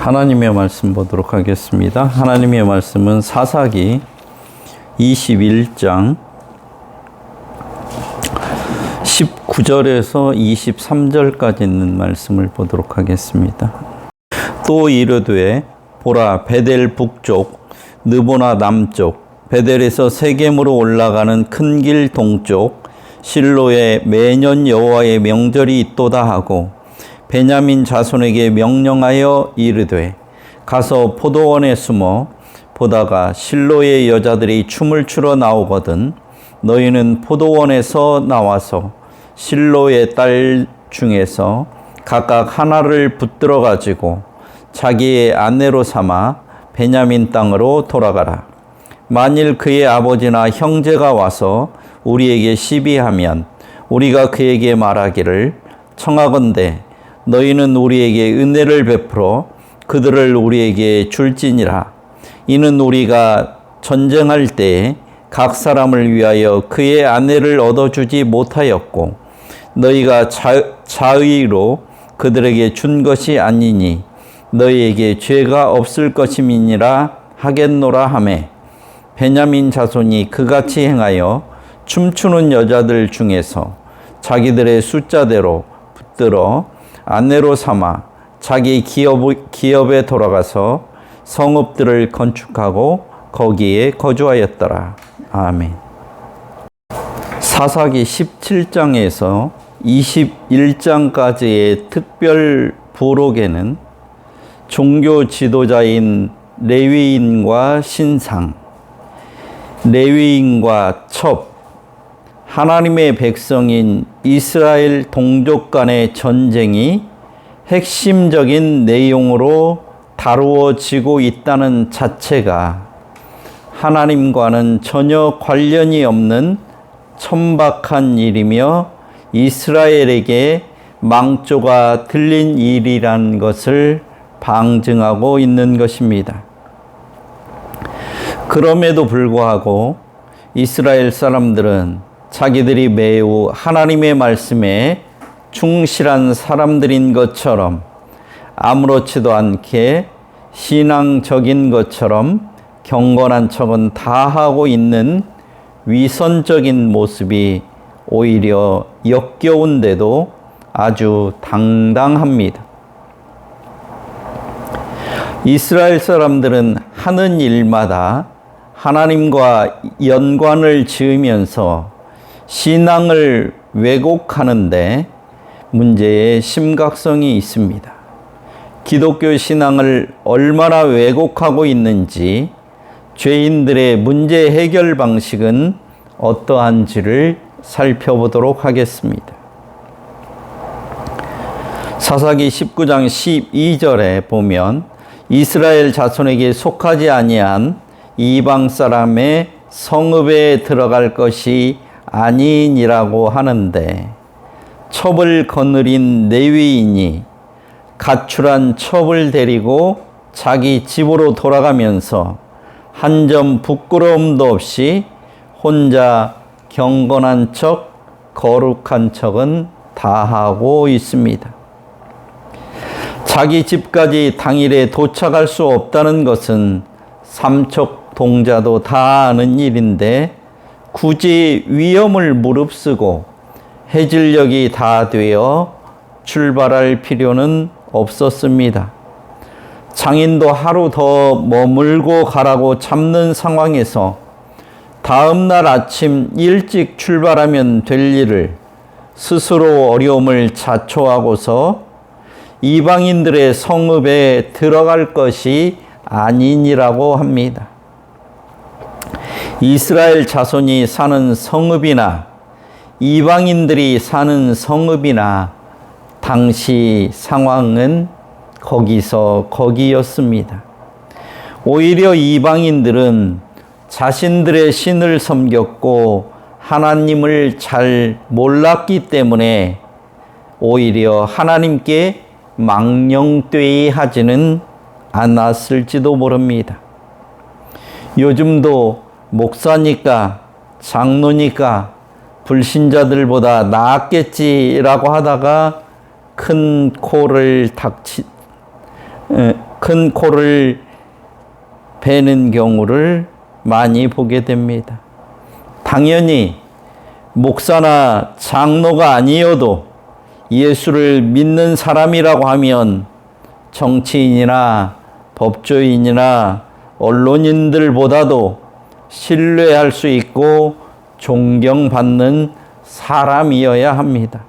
하나님의 말씀 보도록 하겠습니다. 하나님의 말씀은 사사기 21장 19절에서 23절까지 있는 말씀을 보도록 하겠습니다. 또 이르되 보라, 베델 북쪽, 느보나 남쪽, 베델에서 세겜으로 올라가는 큰 길 동쪽, 실로에 매년 여호와의 명절이 있도다 하고 베냐민 자손에게 명령하여 이르되 가서 포도원에 숨어 보다가 실로의 여자들이 춤을 추러 나오거든 너희는 포도원에서 나와서 실로의 딸 중에서 각각 하나를 붙들어 가지고 자기의 아내로 삼아 베냐민 땅으로 돌아가라. 만일 그의 아버지나 형제가 와서 우리에게 시비하면 우리가 그에게 말하기를 청하건대 너희는 우리에게 은혜를 베풀어 그들을 우리에게 줄지니라. 이는 우리가 전쟁할 때에 각 사람을 위하여 그의 아내를 얻어주지 못하였고 너희가 자의로 그들에게 준 것이 아니니 너희에게 죄가 없을 것임이니라 하겠노라 하매 베냐민 자손이 그같이 행하여 춤추는 여자들 중에서 자기들의 숫자대로 붙들어 아내로 삼아 자기 기업에 돌아가서 성읍들을 건축하고 거기에 거주하였더라. 아멘. 사사기 17장에서 21장까지의 특별 부록에는 종교 지도자인 레위인과 신상, 레위인과 첩, 하나님의 백성인 이스라엘 동족 간의 전쟁이 핵심적인 내용으로 다루어지고 있다는 자체가 하나님과는 전혀 관련이 없는 천박한 일이며 이스라엘에게 망조가 들린 일이란 것을 방증하고 있는 것입니다. 그럼에도 불구하고 이스라엘 사람들은 자기들이 매우 하나님의 말씀에 충실한 사람들인 것처럼 아무렇지도 않게 신앙적인 것처럼 경건한 척은 다 하고 있는 위선적인 모습이 오히려 역겨운데도 아주 당당합니다. 이스라엘 사람들은 하는 일마다 하나님과 연관을 지으면서 신앙을 왜곡하는데 문제의 심각성이 있습니다. 기독교 신앙을 얼마나 왜곡하고 있는지 죄인들의 문제 해결 방식은 어떠한지를 살펴보도록 하겠습니다. 사사기 19장 12절에 보면 이스라엘 자손에게 속하지 아니한 이방 사람의 성읍에 들어갈 것이 아니니라고 하는데 첩을 거느린 레위인이 가출한 첩을 데리고 자기 집으로 돌아가면서 한 점 부끄러움도 없이 혼자 경건한 척, 거룩한 척은 다 하고 있습니다. 자기 집까지 당일에 도착할 수 없다는 것은 삼척동자도 다 아는 일인데 굳이 위험을 무릅쓰고 해질녘이 다 되어 출발할 필요는 없었습니다. 장인도 하루 더 머물고 가라고 참는 상황에서 다음 날 아침 일찍 출발하면 될 일을 스스로 어려움을 자초하고서 이방인들의 성읍에 들어갈 것이 아니니라고 합니다. 이스라엘 자손이 사는 성읍이나 이방인들이 사는 성읍이나 당시 상황은 거기서 거기였습니다. 오히려 이방인들은 자신들의 신을 섬겼고 하나님을 잘 몰랐기 때문에 오히려 하나님께 망령되이하지는 않았을지도 모릅니다. 요즘도 목사니까 장로니까 불신자들보다 낫겠지라고 하다가 큰 큰 코를 베는 경우를 많이 보게 됩니다. 당연히 목사나 장로가 아니어도 예수를 믿는 사람이라고 하면 정치인이나 법조인이나 언론인들보다도 신뢰할 수 있고 존경받는 사람이어야 합니다.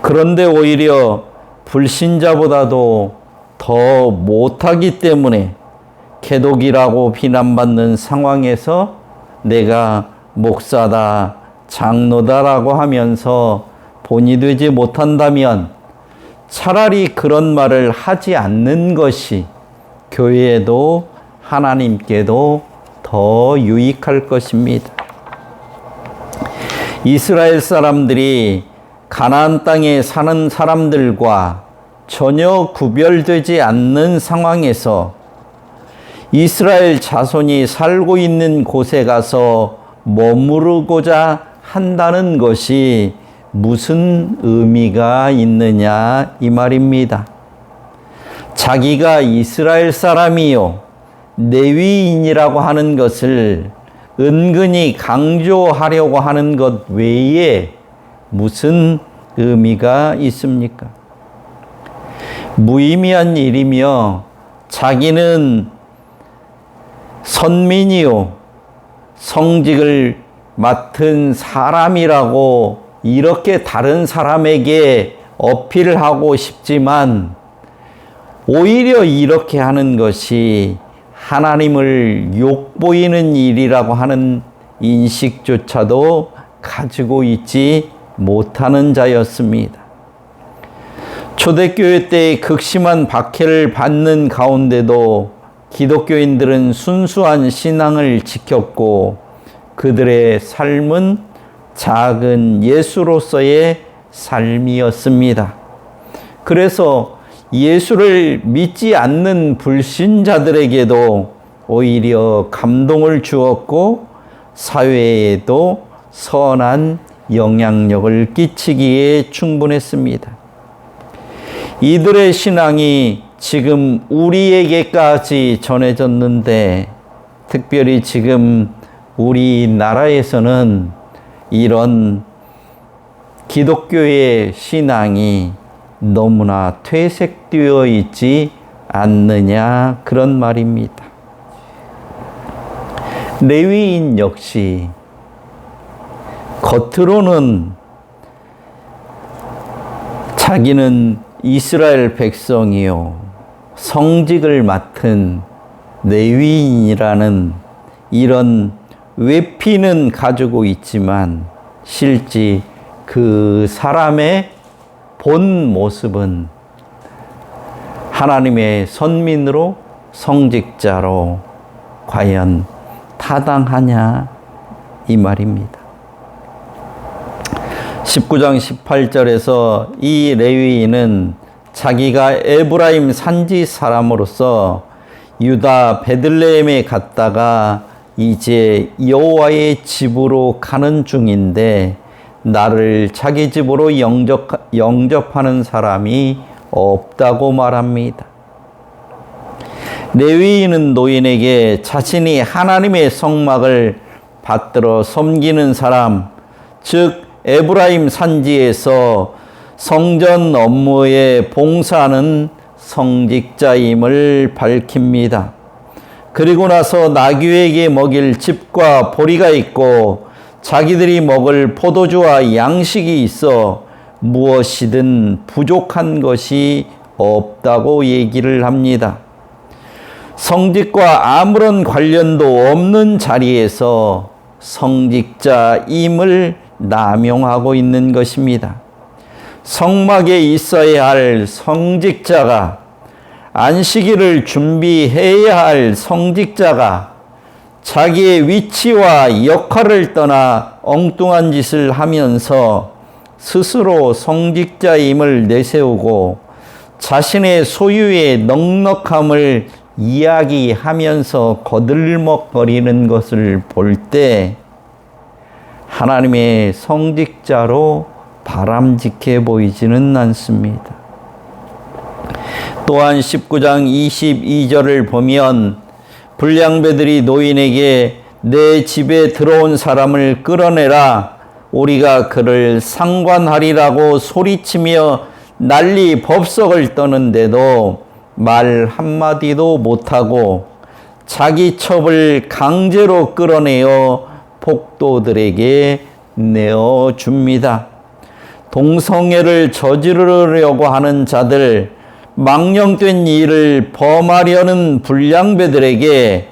그런데 오히려 불신자보다도 더 못하기 때문에 개독이라고 비난받는 상황에서 내가 목사다, 장로다라고 하면서 본이 되지 못한다면 차라리 그런 말을 하지 않는 것이 교회에도 하나님께도 더 유익할 것입니다. 이스라엘 사람들이 가나안 땅에 사는 사람들과 전혀 구별되지 않는 상황에서 이스라엘 자손이 살고 있는 곳에 가서 머무르고자 한다는 것이 무슨 의미가 있느냐 이 말입니다. 자기가 이스라엘 사람이요 레위인이라고 하는 것을 은근히 강조하려고 하는 것 외에 무슨 의미가 있습니까? 무의미한 일이며 자기는 선민이요 성직을 맡은 사람이라고 이렇게 다른 사람에게 어필하고 싶지만 오히려 이렇게 하는 것이 하나님을 욕보이는 일이라고 하는 인식조차도 가지고 있지 못하는 자였습니다. 초대교회 때의 극심한 박해를 받는 가운데도 기독교인들은 순수한 신앙을 지켰고 그들의 삶은 작은 예수로서의 삶이었습니다. 그래서 예수를 믿지 않는 불신자들에게도 오히려 감동을 주었고 사회에도 선한 영향력을 끼치기에 충분했습니다. 이들의 신앙이 지금 우리에게까지 전해졌는데 특별히 지금 우리나라에서는 이런 기독교의 신앙이 너무나 퇴색되어 있지 않느냐 그런 말입니다. 레위인 역시 겉으로는 자기는 이스라엘 백성이요 성직을 맡은 레위인이라는 이런 외피는 가지고 있지만 실제 그 사람의 본 모습은 하나님의 선민으로 성직자로 과연 타당하냐 이 말입니다. 19장 18절에서 이 레위인은 자기가 에브라임 산지 사람으로서 유다 베들레헴에 갔다가 이제 여호와의 집으로 가는 중인데 나를 자기 집으로 영접하는 사람이 없다고 말합니다. 레위인은 노인에게 자신이 하나님의 성막을 받들어 섬기는 사람, 즉 에브라임 산지에서 성전 업무에 봉사하는 성직자임을 밝힙니다. 그리고 나서 나귀에게 먹일 집과 보리가 있고 자기들이 먹을 포도주와 양식이 있어 무엇이든 부족한 것이 없다고 얘기를 합니다. 성직과 아무런 관련도 없는 자리에서 성직자임을 남용하고 있는 것입니다. 성막에 있어야 할 성직자가, 안식일을 준비해야 할 성직자가 자기의 위치와 역할을 떠나 엉뚱한 짓을 하면서 스스로 성직자임을 내세우고 자신의 소유의 넉넉함을 이야기하면서 거들먹거리는 것을 볼 때 하나님의 성직자로 바람직해 보이지는 않습니다. 또한 19장 22절을 보면 불량배들이 노인에게 내 집에 들어온 사람을 끌어내라, 우리가 그를 상관하리라고 소리치며 난리 법석을 떠는데도 말 한마디도 못하고 자기 첩을 강제로 끌어내어 복도들에게 내어줍니다. 동성애를 저지르려고 하는 자들, 망령된 일을 범하려는 불량배들에게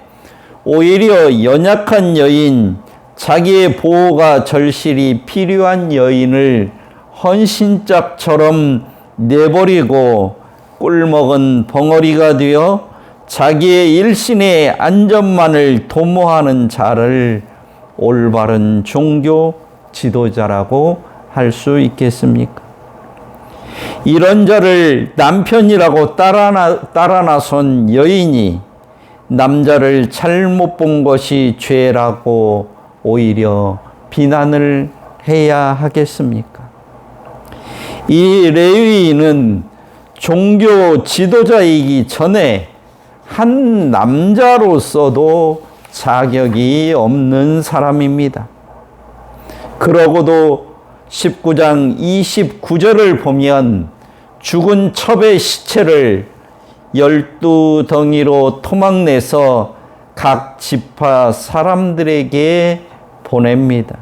오히려 연약한 여인, 자기의 보호가 절실히 필요한 여인을 헌신짝처럼 내버리고 꿀먹은 벙어리가 되어 자기의 일신의 안전만을 도모하는 자를 올바른 종교 지도자라고 할 수 있겠습니까? 이런 자를 남편이라고 따라 나선 여인이 남자를 잘못 본 것이 죄라고 오히려 비난을 해야 하겠습니까? 이 레위인은 종교 지도자이기 전에 한 남자로서도 자격이 없는 사람입니다. 그러고도 19장 29절을 보면 죽은 첩의 시체를 12덩이로 토막내서 각 지파 사람들에게 보냅니다.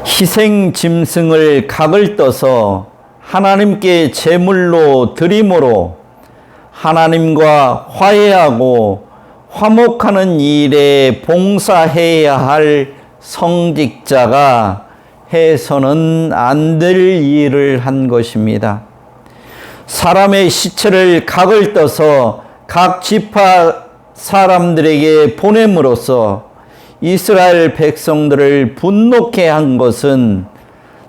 희생 짐승을 각을 떠서 하나님께 제물로 드림으로 하나님과 화해하고 화목하는 일에 봉사해야 할 성직자가 해서는 안 될 일을 한 것입니다. 사람의 시체를 각을 떠서 각 지파 사람들에게 보냄으로써 이스라엘 백성들을 분노케 한 것은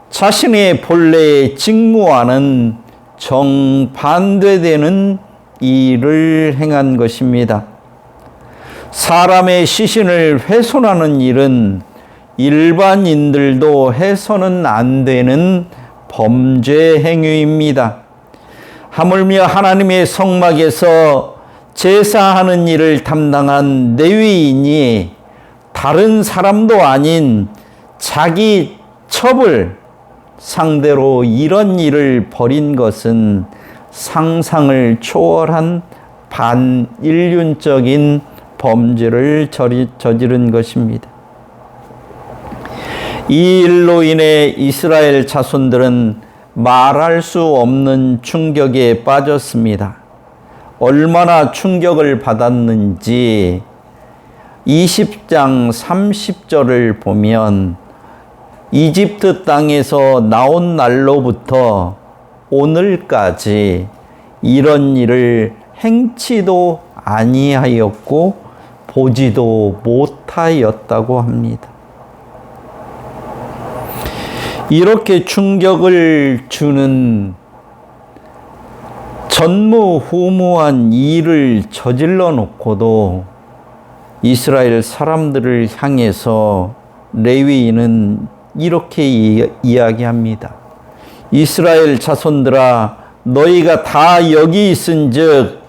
자신의 본래의 직무와는 정반대되는 일을 행한 것입니다. 사람의 시신을 훼손하는 일은 일반인들도 해서는 안 되는 범죄 행위입니다. 하물며 하나님의 성막에서 제사하는 일을 담당한 레위인이 다른 사람도 아닌 자기 첩을 상대로 이런 일을 벌인 것은 상상을 초월한 반인륜적인 범죄를 저지른 것입니다. 이 일로 인해 이스라엘 자손들은 말할 수 없는 충격에 빠졌습니다. 얼마나 충격을 받았는지 20장 30절을 보면 이집트 땅에서 나온 날로부터 오늘까지 이런 일을 행치도 아니하였고 보지도 못하였다고 합니다. 이렇게 충격을 주는 전무후무한 일을 저질러 놓고도 이스라엘 사람들을 향해서 레위인은 이렇게 이야기합니다. 이스라엘 자손들아, 너희가 다 여기 있은즉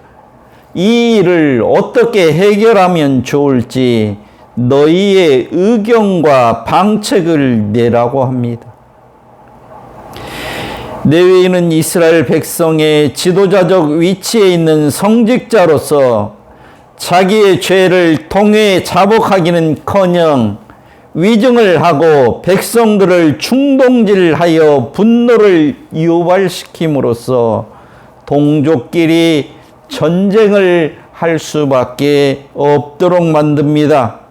이 일을 어떻게 해결하면 좋을지 너희의 의견과 방책을 내라고 합니다. 레위인은 이스라엘 백성의 지도자적 위치에 있는 성직자로서 자기의 죄를 통해 자복하기는커녕 위증을 하고 백성들을 충동질하여 분노를 유발시킴으로써 동족끼리 전쟁을 할 수밖에 없도록 만듭니다.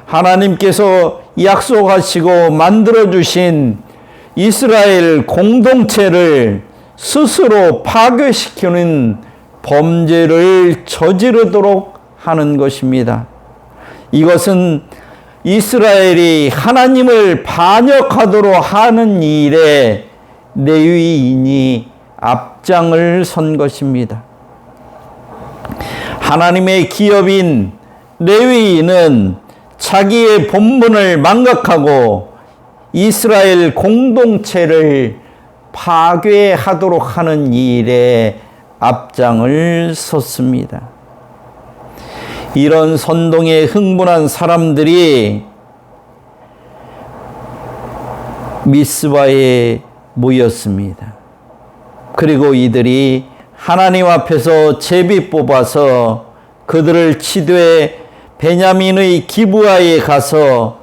하나님께서 약속하시고 만들어주신 이스라엘 공동체를 스스로 파괴시키는 범죄를 저지르도록 하는 것입니다. 이것은 이스라엘이 하나님을 반역하도록 하는 일에 레위인이 앞장을 선 것입니다. 하나님의 기업인 레위인은 자기의 본분을 망각하고 이스라엘 공동체를 파괴하도록 하는 일에 앞장을 섰습니다. 이런 선동에 흥분한 사람들이 미스바에 모였습니다. 그리고 이들이 하나님 앞에서 제비 뽑아서 그들을 치되 베냐민의 기브아에 가서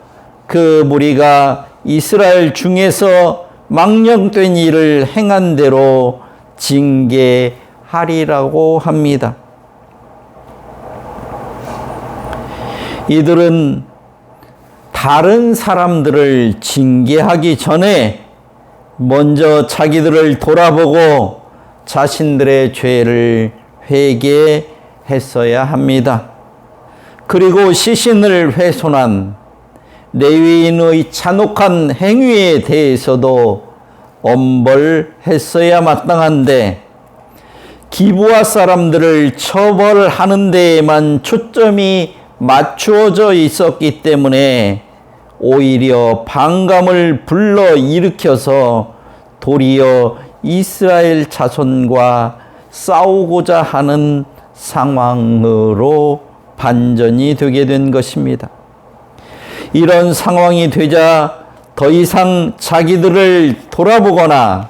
그 무리가 이스라엘 중에서 망령된 일을 행한 대로 징계하리라고 합니다. 이들은 다른 사람들을 징계하기 전에 먼저 자기들을 돌아보고 자신들의 죄를 회개했어야 합니다. 그리고 시신을 훼손한 레위인의 잔혹한 행위에 대해서도 엄벌했어야 마땅한데 기브아 사람들을 처벌하는 데에만 초점이 맞추어져 있었기 때문에 오히려 반감을 불러일으켜서 도리어 이스라엘 자손과 싸우고자 하는 상황으로 반전이 되게 된 것입니다. 이런 상황이 되자 더 이상 자기들을 돌아보거나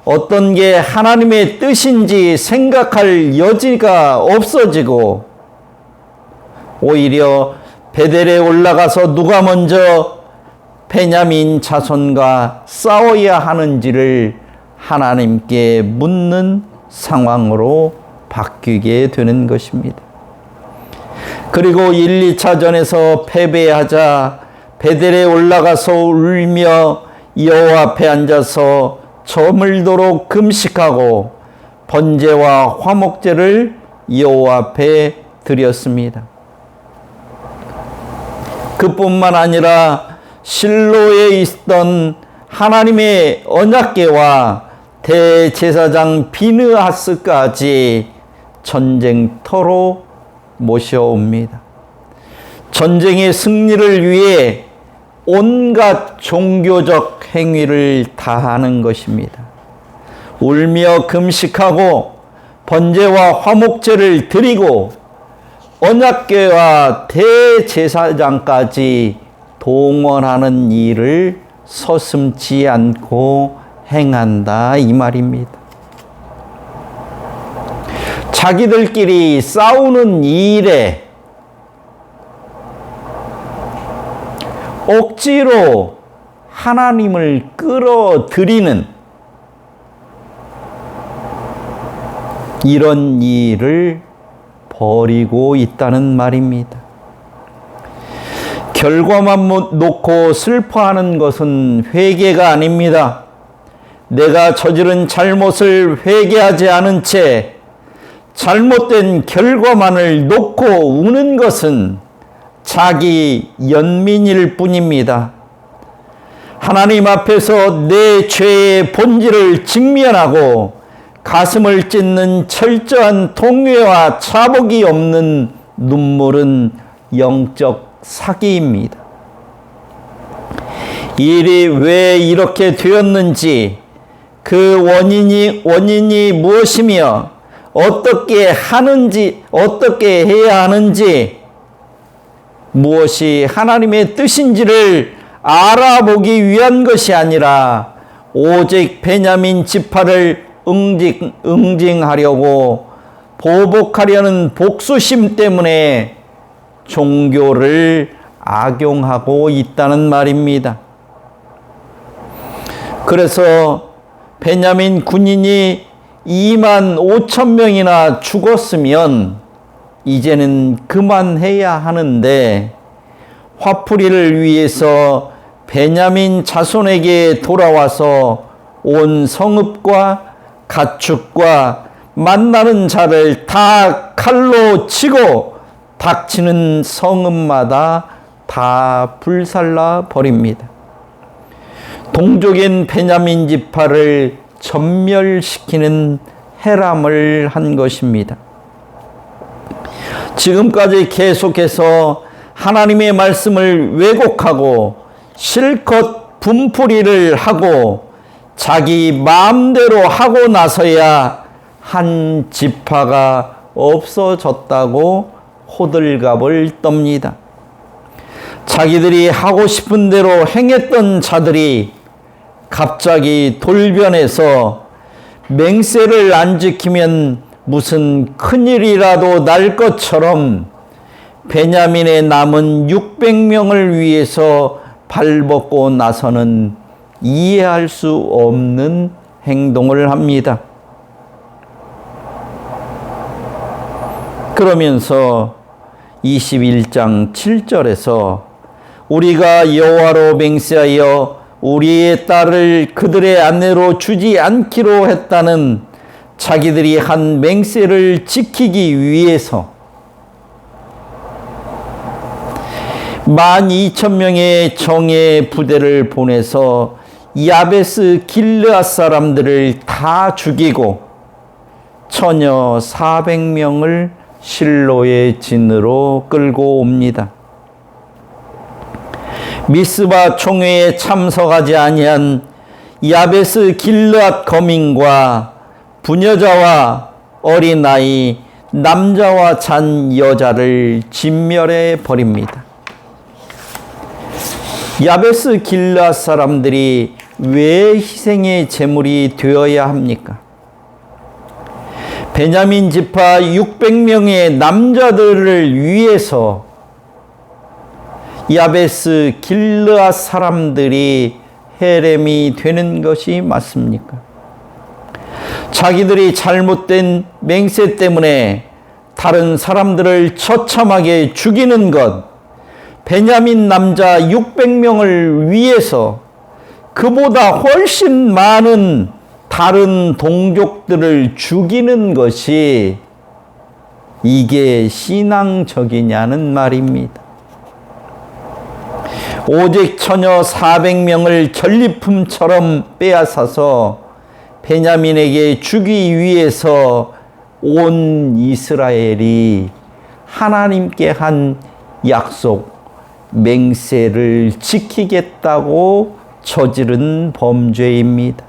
어떤 게 하나님의 뜻인지 생각할 여지가 없어지고 오히려 베델에 올라가서 누가 먼저 베냐민 자손과 싸워야 하는지를 하나님께 묻는 상황으로 바뀌게 되는 것입니다. 그리고 1, 2차전에서 패배하자 베델에 올라가서 울며 여호와 앞에 앉아서 저물도록 금식하고 번제와 화목제를 여호와 앞에 드렸습니다. 그뿐만 아니라 실로에 있던 하나님의 언약궤와 대제사장 비느하스까지 전쟁터로 모셔옵니다. 전쟁의 승리를 위해 온갖 종교적 행위를 다하는 것입니다. 울며 금식하고 번제와 화목제를 드리고 언약궤와 대제사장까지 동원하는 일을 서슴지 않고 행한다 이 말입니다. 자기들끼리 싸우는 일에 억지로 하나님을 끌어들이는 이런 일을 벌이고 있다는 말입니다. 결과만 놓고 슬퍼하는 것은 회개가 아닙니다. 내가 저지른 잘못을 회개하지 않은 채 잘못된 결과만을 놓고 우는 것은 자기 연민일 뿐입니다. 하나님 앞에서 내 죄의 본질을 직면하고 가슴을 찢는 철저한 통회와 자복이 없는 눈물은 영적 사기입니다. 일이 왜 이렇게 되었는지, 그 원인이 무엇이며 어떻게 해야 하는지, 무엇이 하나님의 뜻인지를 알아보기 위한 것이 아니라 오직 베냐민 지파를 응징하려고 보복하려는 복수심 때문에 종교를 악용하고 있다는 말입니다. 그래서 베냐민 군인이 2만 5천 명이나 죽었으면 이제는 그만해야 하는데 화풀이를 위해서 베냐민 자손에게 돌아와서 온 성읍과 가축과 만나는 자를 다 칼로 치고 닥치는 성읍마다 다 불살라 버립니다. 동족인 베냐민 지파를 전멸시키는 해람을 한 것입니다. 지금까지 계속해서 하나님의 말씀을 왜곡하고 실컷 분풀이를 하고 자기 마음대로 하고 나서야 한 지파가 없어졌다고 호들갑을 떱니다. 자기들이 하고 싶은 대로 행했던 자들이 갑자기 돌변해서 맹세를 안 지키면 무슨 큰일이라도 날 것처럼 베냐민의 남은 600명을 위해서 발벗고 나서는 이해할 수 없는 행동을 합니다. 그러면서 21장 7절에서 우리가 여호와로 맹세하여 우리의 딸을 그들의 아내로 주지 않기로 했다는 자기들이 한 맹세를 지키기 위해서 12,000명의 정예 부대를 보내서 야베스 길르앗 사람들을 다 죽이고 처녀 400명을 실로의 진으로 끌고 옵니다. 미스바 총회에 참석하지 아니한 야베스 길르앗 거민과 부녀자와 어린아이, 남자와 잔 여자를 진멸해 버립니다. 야베스 길르앗 사람들이 왜 희생의 제물이 되어야 합니까? 베냐민 지파 600명의 남자들을 위해서 야베스 길르앗 사람들이 헤렘이 되는 것이 맞습니까? 자기들이 잘못된 맹세 때문에 다른 사람들을 처참하게 죽이는 것, 베냐민 남자 600명을 위해서 그보다 훨씬 많은 다른 동족들을 죽이는 것이 이게 신앙적이냐는 말입니다. 오직 처녀 400명을 전리품처럼 빼앗아서 베냐민에게 주기 위해서 온 이스라엘이 하나님께 한 약속, 맹세를 지키겠다고 저지른 범죄입니다.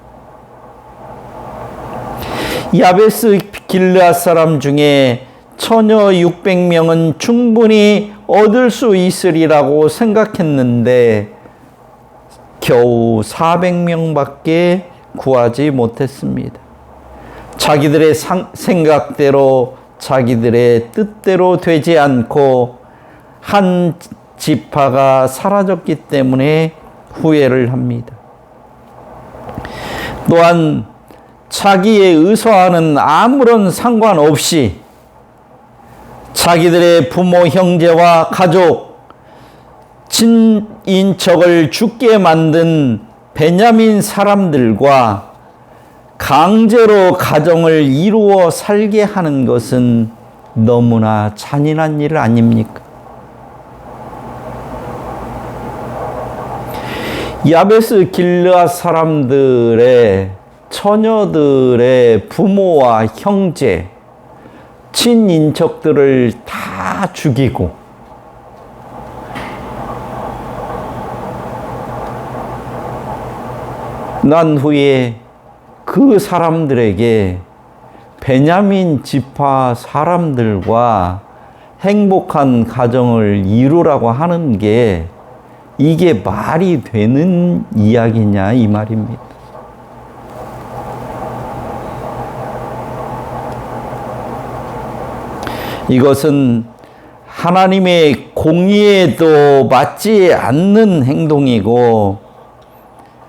야베스 길르앗 사람 중에 처녀 600명은 충분히 얻을 수 있으리라고 생각했는데 겨우 400명밖에 구하지 못했습니다. 자기들의 생각대로 자기들의 뜻대로 되지 않고 한 지파가 사라졌기 때문에 후회를 합니다. 또한 자기의 의사와는 아무런 상관없이 자기들의 부모, 형제와 가족, 친인척을 죽게 만든 베냐민 사람들과 강제로 가정을 이루어 살게 하는 것은 너무나 잔인한 일 아닙니까? 야베스 길르앗 사람들의 처녀들의 부모와 형제, 친인척들을 다 죽이고 난 후에 그 사람들에게 베냐민 지파 사람들과 행복한 가정을 이루라고 하는 게 이게 말이 되는 이야기냐 이 말입니다. 이것은 하나님의 공의에도 맞지 않는 행동이고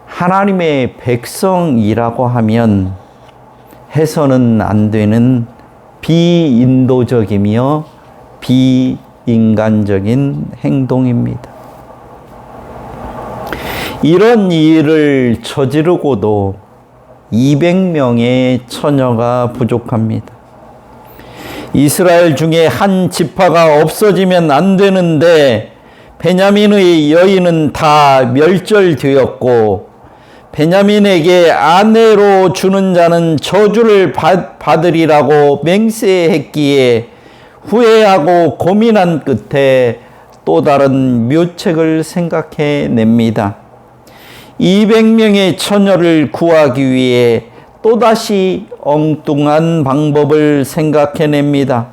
하나님의 백성이라고 하면 해서는 안 되는 비인도적이며 비인간적인 행동입니다. 이런 일을 저지르고도 200명의 처녀가 부족합니다. 이스라엘 중에 한 지파가 없어지면 안 되는데 베냐민의 여인은 다 멸절되었고 베냐민에게 아내로 주는 자는 저주를 받으리라고 맹세했기에 후회하고 고민한 끝에 또 다른 묘책을 생각해 냅니다. 200명의 처녀를 구하기 위해 또다시 엉뚱한 방법을 생각해냅니다.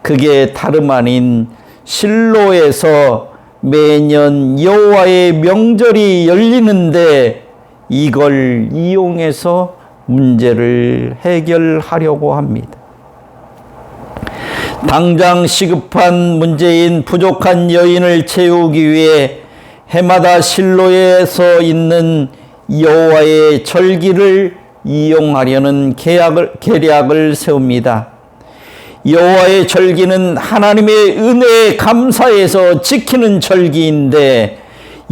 그게 다름 아닌 실로에서 매년 여호와의 명절이 열리는데 이걸 이용해서 문제를 해결하려고 합니다. 당장 시급한 문제인 부족한 여인을 채우기 위해 해마다 실로에서 있는 여호와의 절기를 이용하려는 계략을 세웁니다. 여호와의 절기는 하나님의 은혜에 감사해서 지키는 절기인데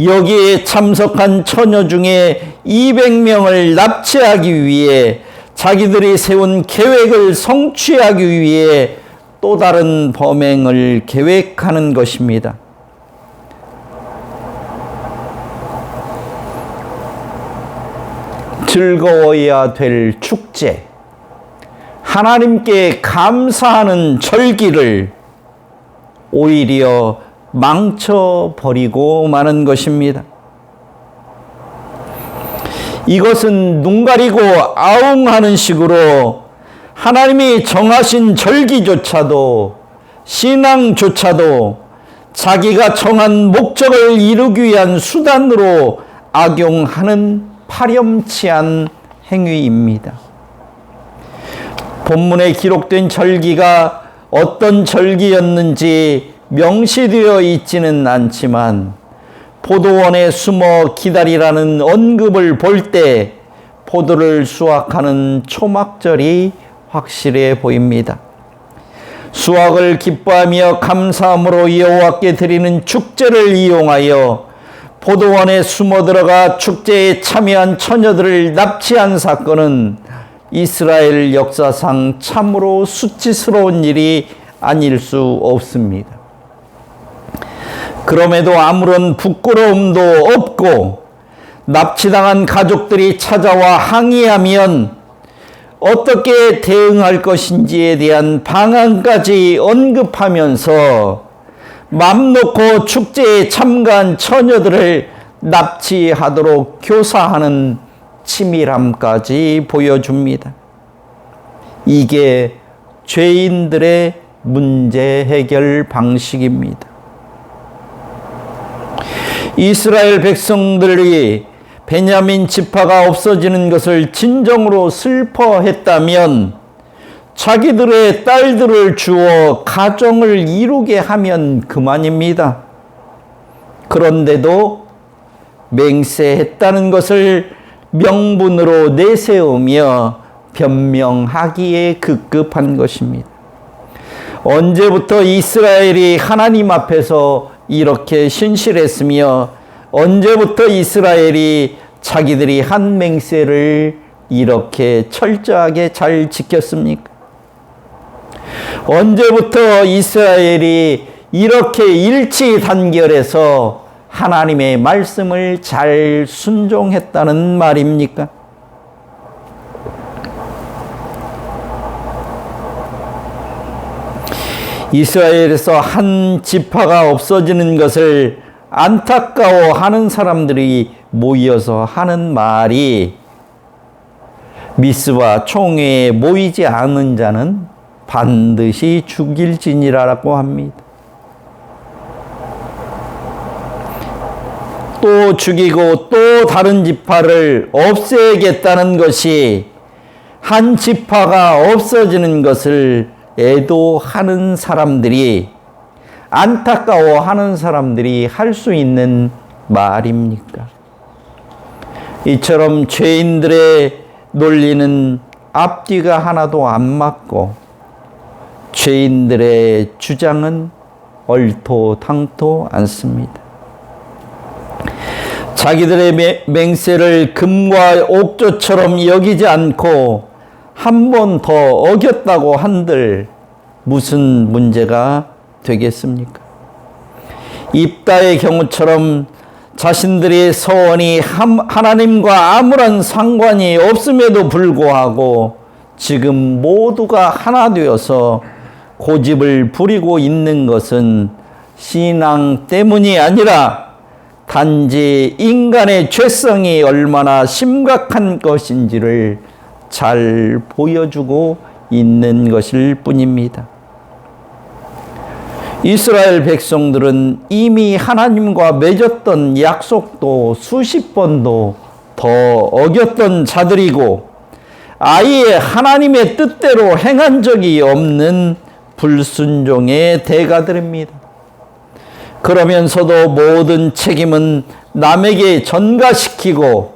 여기에 참석한 처녀 중에 200명을 납치하기 위해 자기들이 세운 계획을 성취하기 위해 또 다른 범행을 계획하는 것입니다. 즐거워야 될 축제, 하나님께 감사하는 절기를 오히려 망쳐버리고 마는 것입니다. 이것은 눈 가리고 아웅하는 식으로 하나님이 정하신 절기조차도 신앙조차도 자기가 정한 목적을 이루기 위한 수단으로 악용하는 파렴치한 행위입니다. 본문에 기록된 절기가 어떤 절기였는지 명시되어 있지는 않지만 포도원에 숨어 기다리라는 언급을 볼 때 포도를 수확하는 초막절이 확실해 보입니다. 수확을 기뻐하며 감사함으로 여호와께 드리는 축제를 이용하여 포도원에 숨어 들어가 축제에 참여한 처녀들을 납치한 사건은 이스라엘 역사상 참으로 수치스러운 일이 아닐 수 없습니다. 그럼에도 아무런 부끄러움도 없고 납치당한 가족들이 찾아와 항의하면 어떻게 대응할 것인지에 대한 방안까지 언급하면서 맘 놓고 축제에 참가한 처녀들을 납치하도록 교사하는 치밀함까지 보여줍니다. 이게 죄인들의 문제 해결 방식입니다. 이스라엘 백성들이 베냐민 지파가 없어지는 것을 진정으로 슬퍼했다면 자기들의 딸들을 주어 가정을 이루게 하면 그만입니다. 그런데도 맹세했다는 것을 명분으로 내세우며 변명하기에 급급한 것입니다. 언제부터 이스라엘이 하나님 앞에서 이렇게 신실했으며 언제부터 이스라엘이 자기들이 한 맹세를 이렇게 철저하게 잘 지켰습니까? 언제부터 이스라엘이 이렇게 일치단결해서 하나님의 말씀을 잘 순종했다는 말입니까? 이스라엘에서 한 지파가 없어지는 것을 안타까워하는 사람들이 모여서 하는 말이 미스바 총회에 모이지 않은 자는 반드시 죽일지니라고 합니다. 또 죽이고 또 다른 지파를 없애겠다는 것이 한 지파가 없어지는 것을 애도하는 사람들이, 안타까워하는 사람들이 할 수 있는 말입니까? 이처럼 죄인들의 논리는 앞뒤가 하나도 안 맞고 죄인들의 주장은 얼토당토 않습니다. 자기들의 맹세를 금과 옥조처럼 여기지 않고 한 번 더 어겼다고 한들 무슨 문제가 되겠습니까? 입다의 경우처럼 자신들의 서원이 하나님과 아무런 상관이 없음에도 불구하고 지금 모두가 하나 되어서 고집을 부리고 있는 것은 신앙 때문이 아니라 단지 인간의 죄성이 얼마나 심각한 것인지를 잘 보여주고 있는 것일 뿐입니다. 이스라엘 백성들은 이미 하나님과 맺었던 약속도 수십 번도 더 어겼던 자들이고 아예 하나님의 뜻대로 행한 적이 없는 불순종의 대가들입니다. 그러면서도 모든 책임은 남에게 전가시키고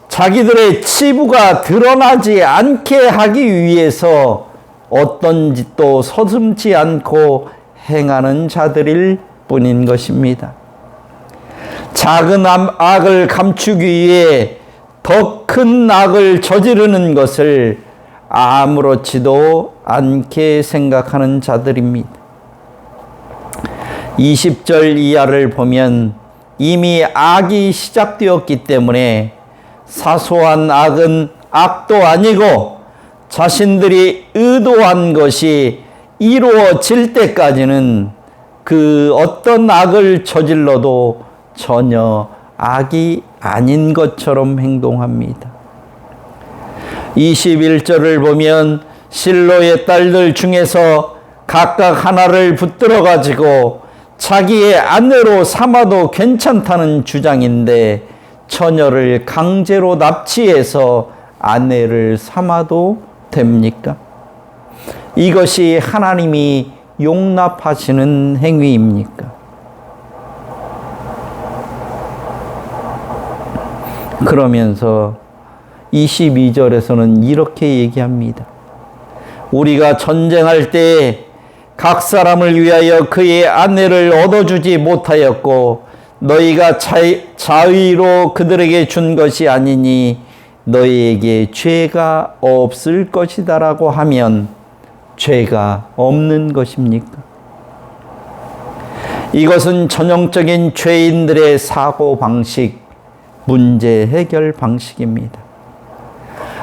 자기들의 치부가 드러나지 않게 하기 위해서 어떤 짓도 서슴지 않고 행하는 자들일 뿐인 것입니다. 작은 악을 감추기 위해 더 큰 악을 저지르는 것을 아무렇지도 않게 생각하는 자들입니다. 20절 이하를 보면 이미 악이 시작되었기 때문에 사소한 악은 악도 아니고 자신들이 의도한 것이 이루어질 때까지는 그 어떤 악을 저질러도 전혀 악이 아닌 것처럼 행동합니다. 21절을 보면 실로의 딸들 중에서 각각 하나를 붙들어 가지고 자기의 아내로 삼아도 괜찮다는 주장인데 처녀를 강제로 납치해서 아내를 삼아도 됩니까? 이것이 하나님이 용납하시는 행위입니까? 그러면서 22절에서는 이렇게 얘기합니다. 우리가 전쟁할 때 각 사람을 위하여 그의 아내를 얻어주지 못하였고 너희가 자의로 그들에게 준 것이 아니니 너희에게 죄가 없을 것이다 라고 하면 죄가 없는 것입니까? 이것은 전형적인 죄인들의 사고방식, 문제 해결 방식입니다.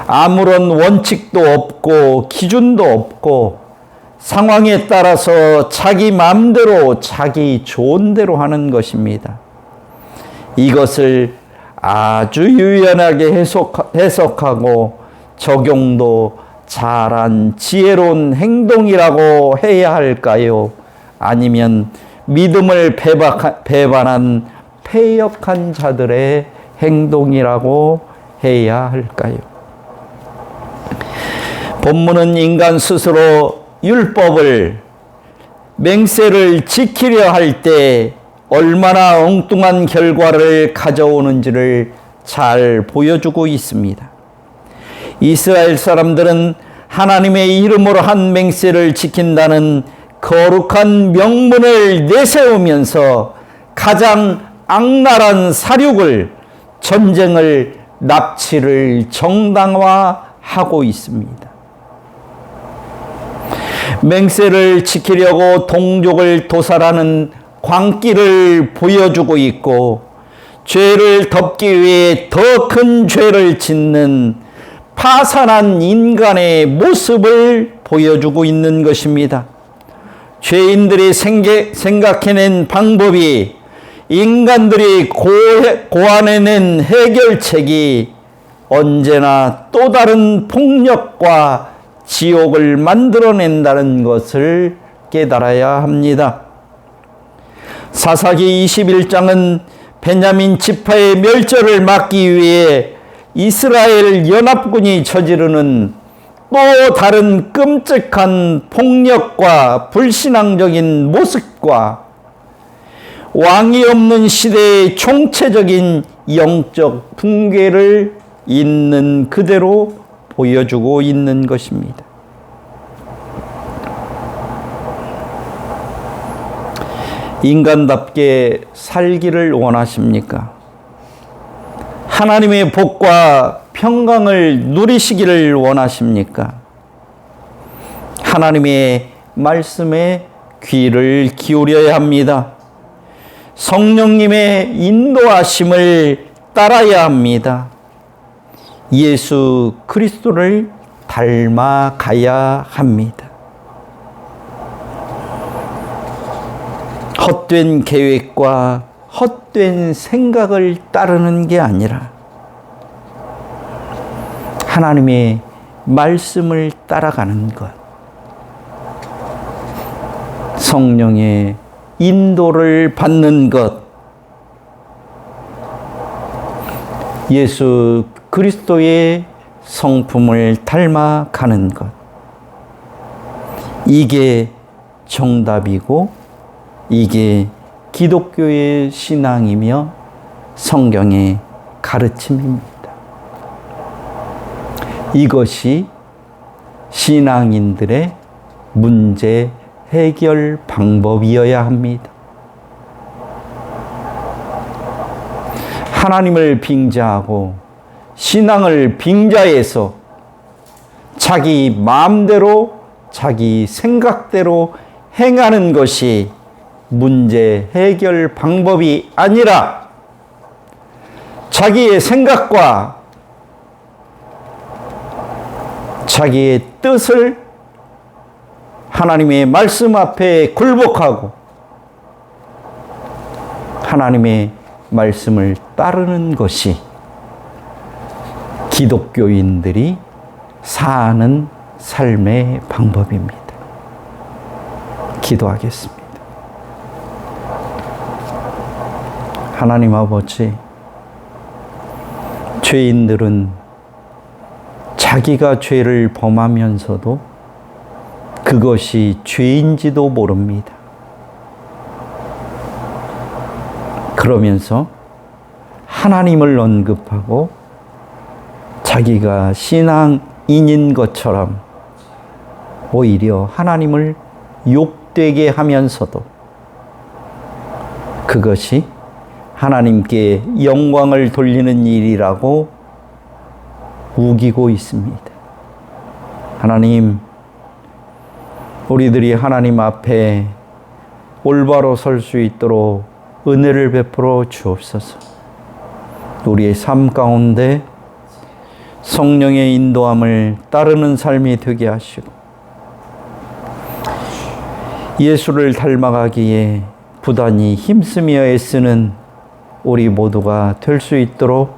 아무런 원칙도 없고 기준도 없고 상황에 따라서 자기 마음대로 자기 좋은 대로 하는 것입니다. 이것을 아주 유연하게 해석하고 적용도 잘한 지혜로운 행동이라고 해야 할까요? 아니면 믿음을 배반한 패역한 자들의 행동이라고 해야 할까요? 본문은 인간 스스로 율법을, 맹세를 지키려 할 때 얼마나 엉뚱한 결과를 가져오는지를 잘 보여주고 있습니다. 이스라엘 사람들은 하나님의 이름으로 한 맹세를 지킨다는 거룩한 명분을 내세우면서 가장 악랄한 살육을, 전쟁을, 납치를 정당화하고 있습니다. 맹세를 지키려고 동족을 도살하는 광기를 보여주고 있고 죄를 덮기 위해 더 큰 죄를 짓는 파산한 인간의 모습을 보여주고 있는 것입니다. 죄인들이 생각해낸 방법이 인간들이 고안해낸 해결책이 언제나 또 다른 폭력과 지옥을 만들어낸다는 것을 깨달아야 합니다. 사사기 21장은 베냐민 지파의 멸절을 막기 위해 이스라엘 연합군이 저지르는 또 다른 끔찍한 폭력과 불신앙적인 모습과 왕이 없는 시대의 총체적인 영적 붕괴를 있는 그대로 보여주고 있는 것입니다. 인간답게 살기를 원하십니까? 하나님의 복과 평강을 누리시기를 원하십니까? 하나님의 말씀에 귀를 기울여야 합니다. 성령님의 인도하심을 따라야 합니다. 예수 그리스도를 닮아가야 합니다. 헛된 계획과 헛된 생각을 따르는 게 아니라 하나님의 말씀을 따라가는 것, 성령의 인도를 받는 것, 예수 그리스도의 성품을 닮아가는 것, 이게 정답이고 이게 기독교의 신앙이며 성경의 가르침입니다. 이것이 신앙인들의 문제 해결 방법이어야 합니다. 하나님을 빙자하고 신앙을 빙자해서 자기 마음대로 자기 생각대로 행하는 것이 문제 해결 방법이 아니라 자기의 생각과 자기의 뜻을 하나님의 말씀 앞에 굴복하고 하나님의 말씀을 따르는 것이 기독교인들이 사는 삶의 방법입니다. 기도하겠습니다. 하나님 아버지, 죄인들은 자기가 죄를 범하면서도 그것이 죄인지도 모릅니다. 그러면서 하나님을 언급하고 자기가 신앙인인 것처럼 오히려 하나님을 욕되게 하면서도 그것이 하나님께 영광을 돌리는 일이라고 우기고 있습니다. 하나님, 우리들이 하나님 앞에 올바로 설 수 있도록 은혜를 베풀어 주옵소서. 우리의 삶 가운데 성령의 인도함을 따르는 삶이 되게 하시고 예수를 닮아가기에 부단히 힘쓰며 애쓰는 우리 모두가 될 수 있도록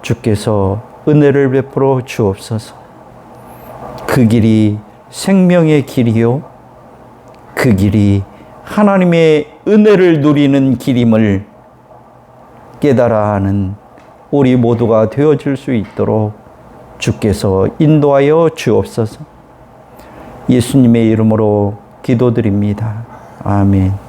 주께서 은혜를 베풀어 주옵소서. 그 길이 생명의 길이요 그 길이 하나님의 은혜를 누리는 길임을 깨달아 하는 우리 모두가 되어질 수 있도록 주께서 인도하여 주옵소서. 예수님의 이름으로 기도드립니다. 아멘.